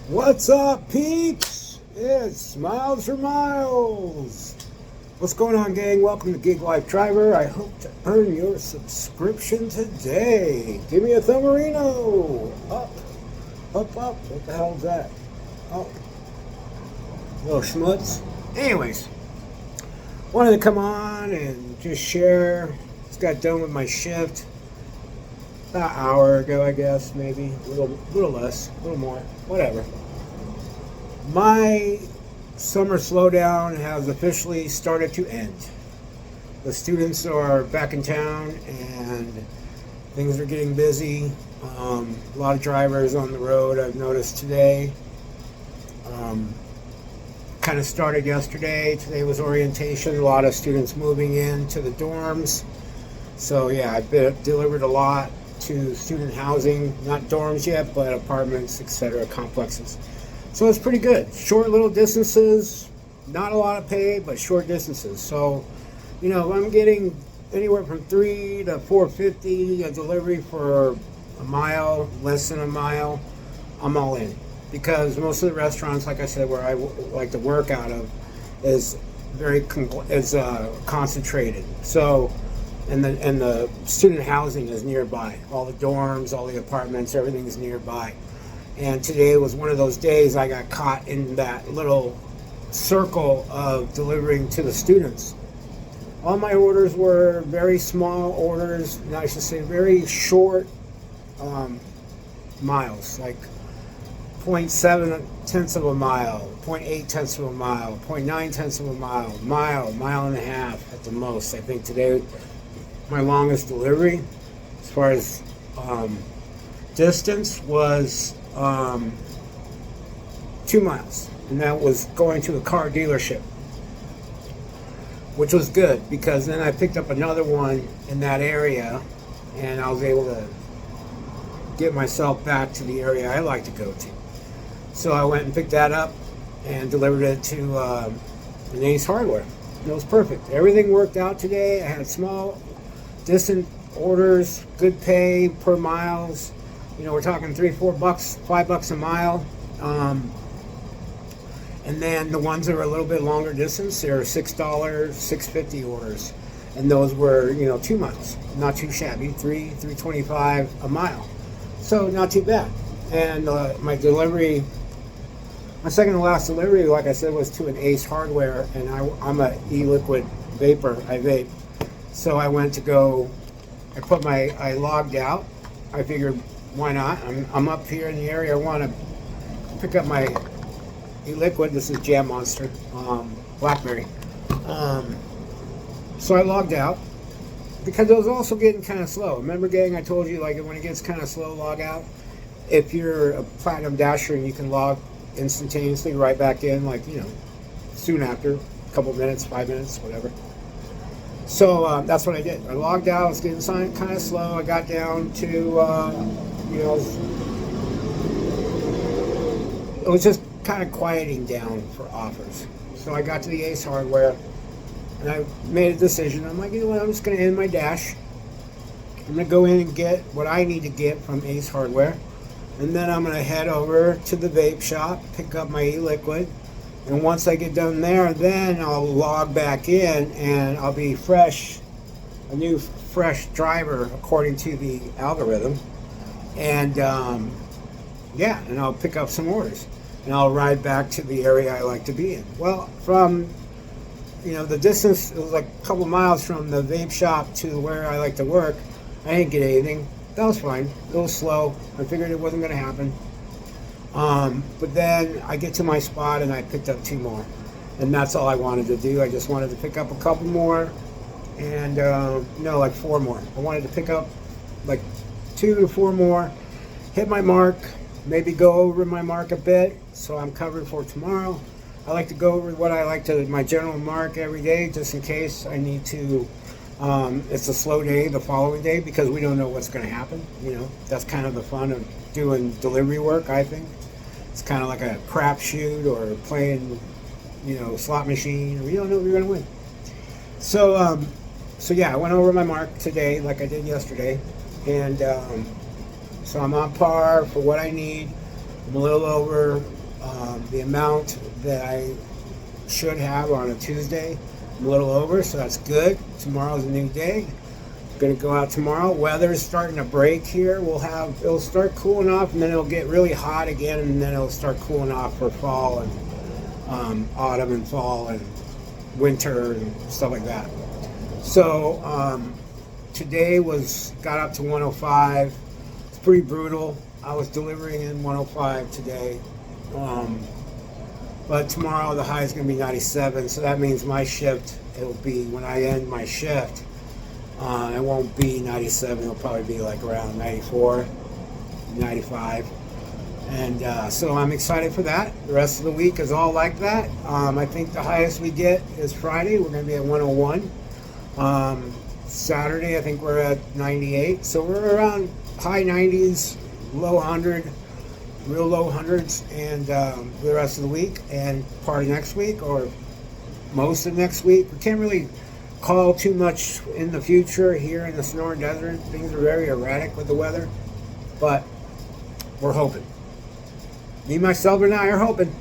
What's up, peeps? It's Smiles for Miles. What's going on, gang? Welcome to Gig Life Driver. I hope to earn your subscription today. Give me a thumberino. Up, up, up. What the hell is that? Oh, little schmutz. Anyways, wanted to come on and just share. Just got done with my shift about an hour ago, I guess, maybe a little less, a little more, whatever. My summer slowdown has officially started to end. The students are back in town and things are getting busy. A lot of drivers on the road I've noticed today. Kind of started yesterday. Today was orientation. A lot of students moving into the dorms. So yeah, I've delivered a lot to student housing, not dorms yet, but apartments, etc., complexes. So it's pretty good. Short little distances, not a lot of pay, but short distances. So, if I'm getting anywhere from $3 to $4.50 a delivery for a mile, less than a mile, I'm all in. Because most of the restaurants, like I said, where I like to work out of, is very concentrated. So, and the student housing is nearby. All the dorms, all the apartments, everything is nearby. And today was one of those days I got caught in that little circle of delivering to the students. All my orders were very small orders, and I should say very short miles, like 0.7 tenths of a mile, 0.8 tenths of a mile, 0.9 tenths of a mile, mile and a half at the most. I think today my longest delivery as far as distance was 2 miles, and that was going to a car dealership, which was good because then I picked up another one in that area and I was able to get myself back to the area I like to go to. So I went and picked that up and delivered it to an Ace Hardware. It was perfect. Everything worked out today. I had small distant orders, good pay per miles. We're talking $3-4, $5 a mile. And then the ones that are a little bit longer distance, they're $6, $6.50 orders. And those were, 2 miles. Not too shabby, $3.25 a mile. So not too bad. And my second to last delivery, like I said, was to an Ace Hardware, and I'm a e-liquid vapor. I vape. So I went to go, I logged out. I figured, why not? I'm up here in the area. I want to pick up my e-liquid. This is Jam Monster, Blackberry. So I logged out because it was also getting kind of slow. Remember, gang, I told you, like, when it gets kind of slow, log out. If you're a Platinum Dasher and you can log instantaneously right back in, like, soon after, a couple minutes, 5 minutes, whatever. So that's what I did. I logged out. I was getting kind of slow. I got down to, it was just kind of quieting down for offers. So I got to the Ace Hardware, and I made a decision. I'm like, you know what? I'm just going to end my dash. I'm going to go in and get what I need to get from Ace Hardware, and then I'm going to head over to the vape shop, pick up my e-liquid. And once I get done there, then I'll log back in and I'll be fresh, a new fresh driver according to the algorithm. And and I'll pick up some orders. And I'll ride back to the area I like to be in. Well, from, the distance, it was like a couple miles from the vape shop to where I like to work. I didn't get anything. That was fine. A little slow. I figured it wasn't going to happen. But then I get to my spot and I picked up 2 more. And that's all I wanted to do. I just wanted to pick up a couple more and, like 4 more. I wanted to pick up like 2 to 4 more, hit my mark, maybe go over my mark a bit so I'm covered for tomorrow. I like to go over what I like to, my general mark every day just in case I need to, it's a slow day the following day because we don't know what's going to happen. That's kind of the fun of doing delivery work, I think. It's kind of like a crapshoot or playing, slot machine. You don't know if you're going to win. So yeah, I went over my mark today like I did yesterday. And so I'm on par for what I need. I'm a little over the amount that I should have on a Tuesday. I'm a little over, so that's good. Tomorrow's a new day. Going to go out tomorrow. Weather's starting to break here. It'll start cooling off, and then it'll get really hot again, and then it'll start cooling off for fall and autumn and fall and winter and stuff like that. So today got up to 105. It's pretty brutal. I was delivering in 105 today. But tomorrow the high is going to be 97, so that means my shift, it'll be, when I end my shift, it won't be 97, it'll probably be like around 94, 95. And so I'm excited for that. The rest of the week is all like that. I think the highest we get is Friday. We're going to be at 101. Saturday, I think we're at 98. So we're around high 90s, low 100, real low hundreds, and the rest of the week and part of next week, or most of next week. We can't really call too much in the future here in the Sonoran Desert. Things are very erratic with the weather, but we're hoping. Me, myself, and I are hoping.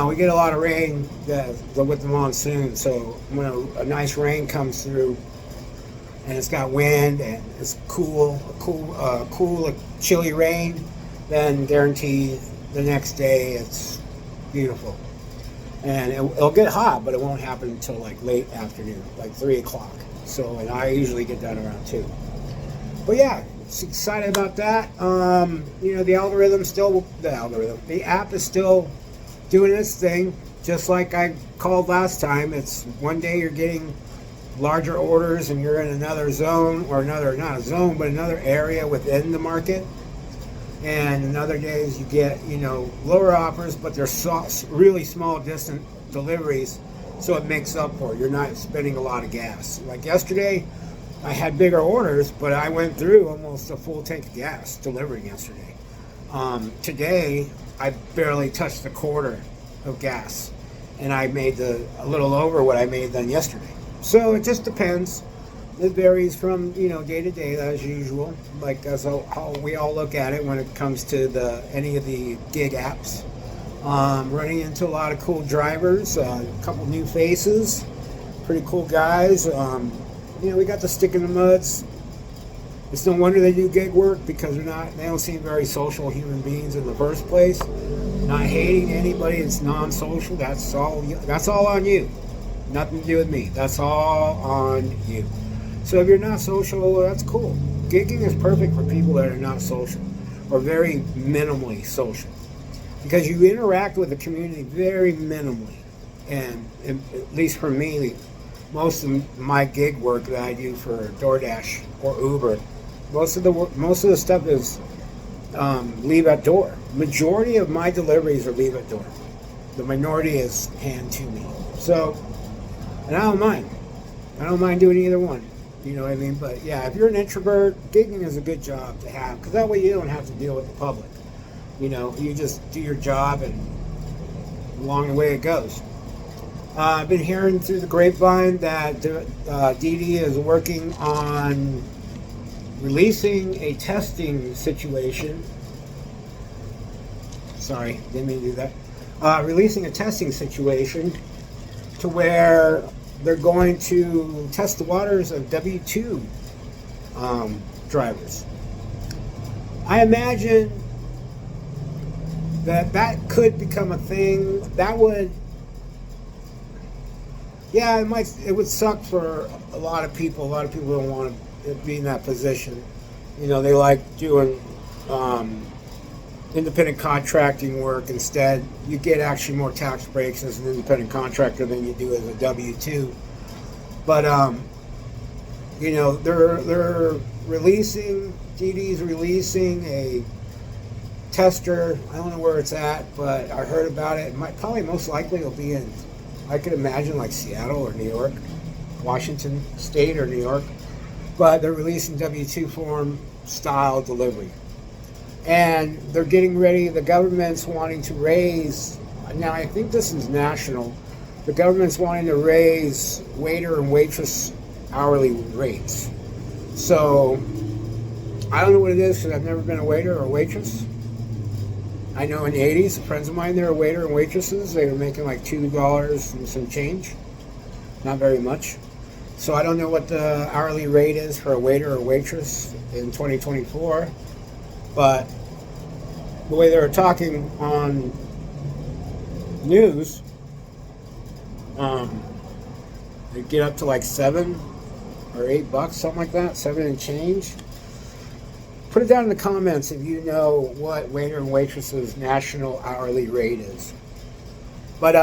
We get a lot of rain with the monsoon, so when a nice rain comes through and it's got wind and it's cool, chilly rain, then guarantee the next day it's beautiful. And it'll get hot, but it won't happen until like late afternoon, like 3 o'clock. So, and I usually get done around 2. But yeah, excited about that. The app is still doing its thing, just like I called last time. It's one day you're getting larger orders and you're in another zone, or not a zone, but another area within the market. And in other days you get, lower offers, but they're really small distant deliveries, so it makes up for it. You're not spending a lot of gas. Like yesterday, I had bigger orders, but I went through almost a full tank of gas delivering yesterday. Today, I barely touched a quarter of gas, and I made a little over what I made then yesterday. So it just depends. It varies from day to day, as usual. Like that's how we all look at it when it comes to any of the gig apps. Running into a lot of cool drivers, a couple new faces, pretty cool guys. We got the stick in the muds. It's no wonder they do gig work, because they don't seem very social human beings in the first place. Not hating anybody that's non-social. That's all on you. Nothing to do with me. That's all on you. So if you're not social, that's cool. Gigging is perfect for people that are not social, or very minimally social, because you interact with the community very minimally. And at least for me, most of my gig work that I do for Doordash or Uber, most of the stuff is leave at door. Majority of my deliveries are leave at door. The minority is hand to me. So, and I don't mind. I don't mind doing either one. You know what I mean? But yeah, if you're an introvert, gigging is a good job to have, because that way you don't have to deal with the public. You just do your job, and along the way it goes. I've been hearing through the grapevine that Didi is working on releasing a testing situation. Sorry, didn't mean to do that. Releasing a testing situation to where they're going to test the waters of W-2 drivers. I imagine that could become a thing. That would, it would suck for a lot of people. A lot of people don't want to be in that position. They like doing independent contracting work. Instead, you get actually more tax breaks as an independent contractor than you do as a W-2. But they're releasing, DD's releasing a tester. I don't know where it's at, but I heard about it. Probably most likely it'll be in, I could imagine, like Seattle or New York, Washington State or New York. But they're releasing W-2 form style delivery. And they're getting ready, the government's wanting to raise, now I think this is national, the government's wanting to raise waiter and waitress hourly rates. So, I don't know what it is, because I've never been a waiter or waitress. I know in the 80s, friends of mine, they were waiter and waitresses. They were making like $2 and some change. Not very much. So I don't know what the hourly rate is for a waiter or waitress in 2024. But the way they were talking on news, they get up to like $7 or $8, something like that, 7 and change. Put it down in the comments if you know what waiter and waitress's national hourly rate is. But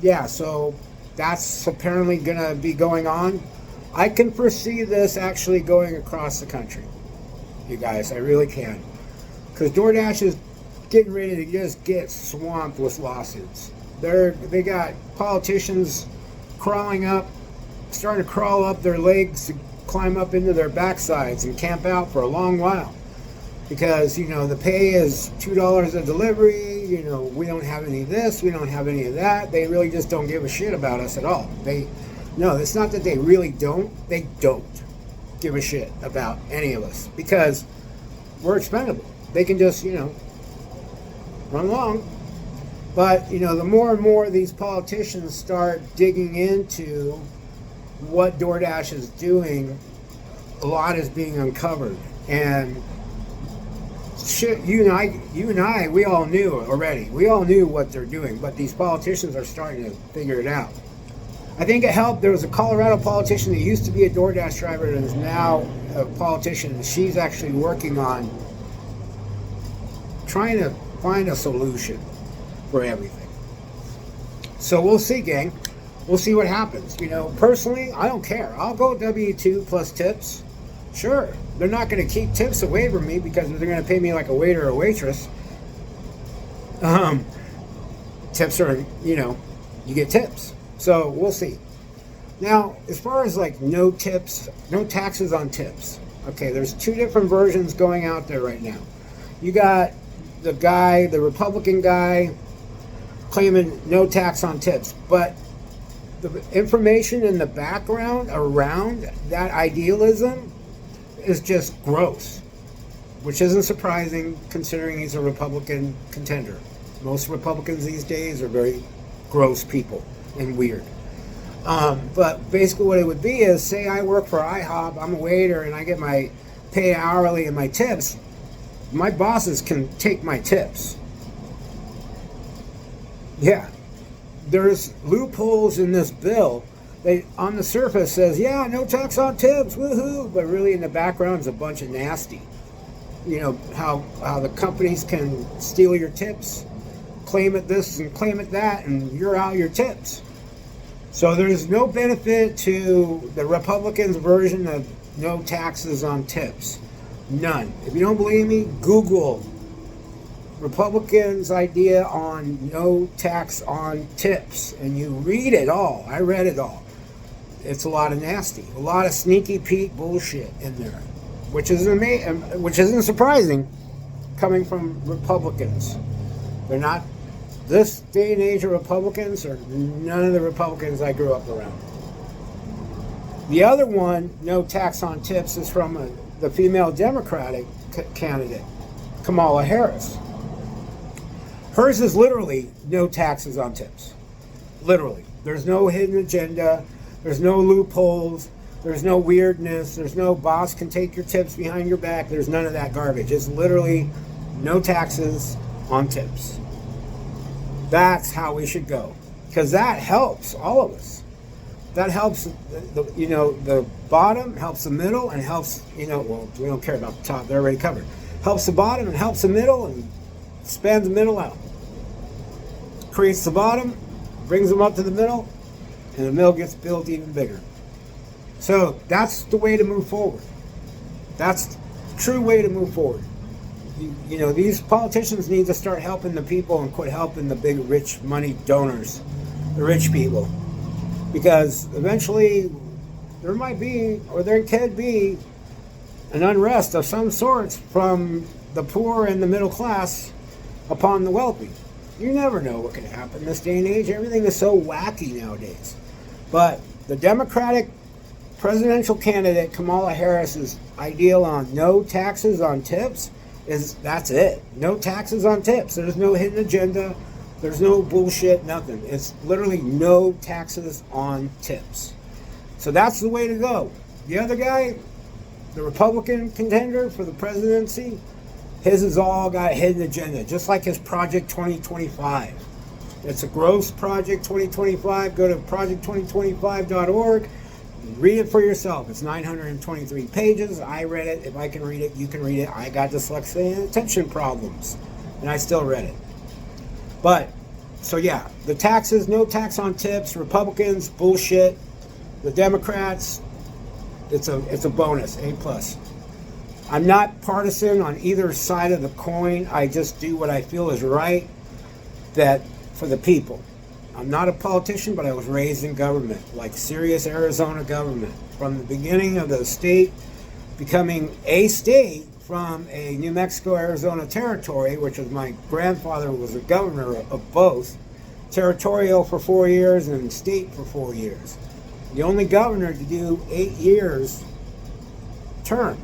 yeah, so that's apparently gonna be going on. I can foresee this actually going across the country, you guys. I really can, because DoorDash is getting ready to just get swamped with lawsuits. They got politicians starting to crawl up their legs to climb up into their backsides and camp out for a long while. Because, the pay is $2 a delivery, we don't have any of this, we don't have any of that. They really just don't give a shit about us at all. No, it's not that they really don't. They don't give a shit about any of us. Because we're expendable. They can just, run along. But, the more and more these politicians start digging into what DoorDash is doing, a lot is being uncovered. And shit, you and I, we all knew already. We all knew what they're doing, but these politicians are starting to figure it out. I think it helped. There was a Colorado politician that used to be a DoorDash driver and is now a politician, and she's actually working on trying to find a solution for everything. So we'll see, gang. We'll see what happens. Personally, I don't care. I'll go W-2 plus tips. Sure, they're not going to keep tips away from me because they're going to pay me like a waiter or waitress. Tips are, you get tips. So we'll see. Now, as far as like no tips, no taxes on tips. Okay, there's 2 different versions going out there right now. You got the Republican guy claiming no tax on tips, but the information in the background around that idealism is just gross, which isn't surprising considering he's a Republican contender. Most Republicans these days are very gross people and weird. But basically what it would be is, say I work for IHOP, I'm a waiter, and I get my pay hourly and my tips. My bosses can take my tips. Yeah. There's loopholes in this bill. They, on the surface, says, yeah, no tax on tips, woohoo, but really in the background is a bunch of nasty. How the companies can steal your tips, claim it this and claim it that, and you're out your tips. So there's no benefit to the Republicans' version of no taxes on tips. None. If you don't believe me, Google Republicans' idea on no tax on tips, and you read it all. I read it all. It's a lot of nasty, a lot of sneaky Pete bullshit in there, which isn't surprising, coming from Republicans. They're not, this day and age of Republicans are none of the Republicans I grew up around. The other one, no tax on tips, is from the female Democratic candidate, Kamala Harris. Hers is literally no taxes on tips. Literally. There's no hidden agenda. There's no loopholes. There's no weirdness. There's no boss can take your tips behind your back. There's none of that garbage. It's literally no taxes on tips. That's how we should go. Because that helps all of us. That helps, the bottom, helps the middle, and helps, well, we don't care about the top. They're already covered. Helps the bottom and helps the middle and spans the middle out. Creates the bottom, brings them up to the middle, and the middle gets built even bigger. So that's the way to move forward. That's the true way to move forward. These politicians need to start helping the people and quit helping the big rich money donors, the rich people. Because eventually there might be, or there can be, an unrest of some sorts from the poor and the middle class upon the wealthy. You never know what can happen in this day and age. Everything is so wacky nowadays. But the Democratic presidential candidate Kamala Harris's ideal on no taxes on tips That's it. No taxes on tips. There's no hidden agenda. There's no bullshit, nothing. It's literally no taxes on tips. So that's the way to go. The other guy, the Republican contender for the presidency, his has all got a hidden agenda, just like his Project 2025. It's a gross Project 2025. Go to project2025.org. Read it for yourself. It's 923 pages. I read it. If I can read it, you can read it. I got dyslexia and attention problems, and I still read it. But, so yeah, the taxes, no tax on tips, Republicans, bullshit. The Democrats, it's a bonus, A+. I'm not partisan on either side of the coin. I just do what I feel is right, that for the people. I'm not a politician, but I was raised in government, like serious Arizona government. From the beginning of the state becoming a state from a New Mexico, Arizona territory, which was my grandfather was a governor of both, territorial for 4 years and state for 4 years. The only governor to do 8 years term.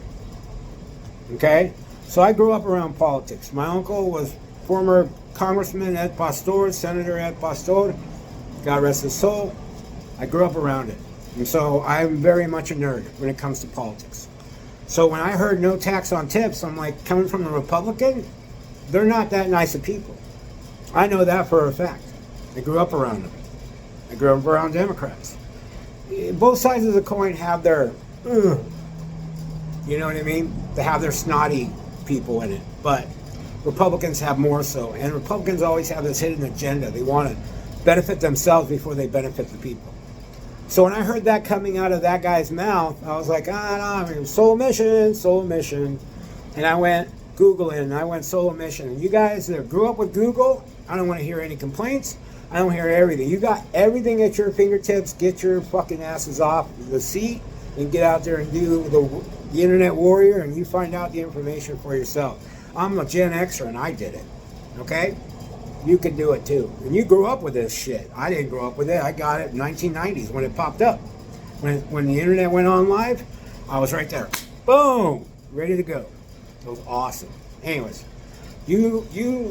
Okay? So I grew up around politics. My uncle was former Congressman Ed Pastor, Senator Ed Pastor, God rest his soul. I grew up around it. And so I'm very much a nerd when it comes to politics. So when I heard no tax on tips, I'm like, coming from a Republican, they're not that nice of people. I know that for a fact. I grew up around them. I grew up around Democrats. Both sides of the coin have their, you know what I mean? They have their snotty people in it. But Republicans have more so. And Republicans always have this hidden agenda. They want to benefit themselves before they benefit the people. So when I heard that coming out of that guy's mouth, I was like, no, solar mission. And I went Googling, and I went solar mission. And you guys that grew up with Google, I don't want to hear any complaints. I don't hear everything. You got everything at your fingertips. Get your fucking asses off the seat and get out there and do the internet warrior, and you find out the information for yourself. I'm a Gen Xer, and I did it. Okay? You can do it too. And you grew up with this shit. I didn't grow up with it. I got it in 1990s when it popped up. When the internet went on live, I was right there. Boom! Ready to go. It was awesome. Anyways, you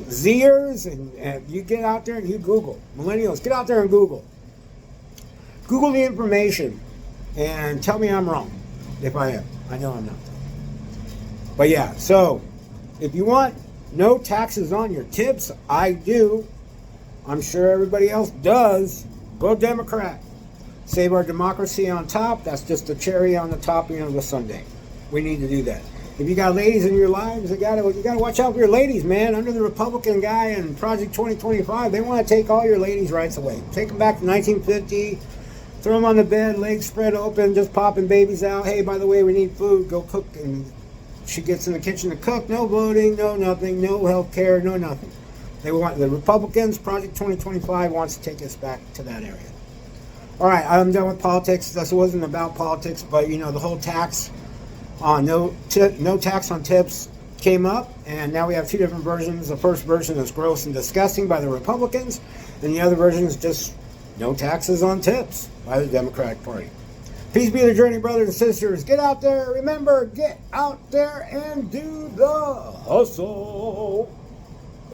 Zers, and you get out there and you Google. Millennials, get out there and Google. Google the information and tell me I'm wrong. If I am. I know I'm not. But yeah, so if you want no taxes on your tips, I do. I'm sure everybody else does. Go Democrat. Save our democracy on top. That's just the cherry on the top of the sundae. We need to do that. If you got ladies in your lives, you gotta watch out for your ladies, man. Under the Republican guy and Project 2025, they want to take all your ladies' rights away. Take them back to 1950. Throw them on the bed, legs spread open, just popping babies out. Hey, by the way, we need food. Go cook. And she gets in the kitchen to cook. No voting, no nothing, no health care, no nothing. They want the Republicans. Project 2025 wants to take us back to that area. All right, I'm done with politics. This wasn't about politics, but the whole tax on no tax on tips came up, and now we have two different versions. The first version is gross and disgusting by the Republicans, and the other version is just no taxes on tips by the Democratic Party. Peace be the journey, brothers and sisters. Get out there. Remember, get out there and do the hustle.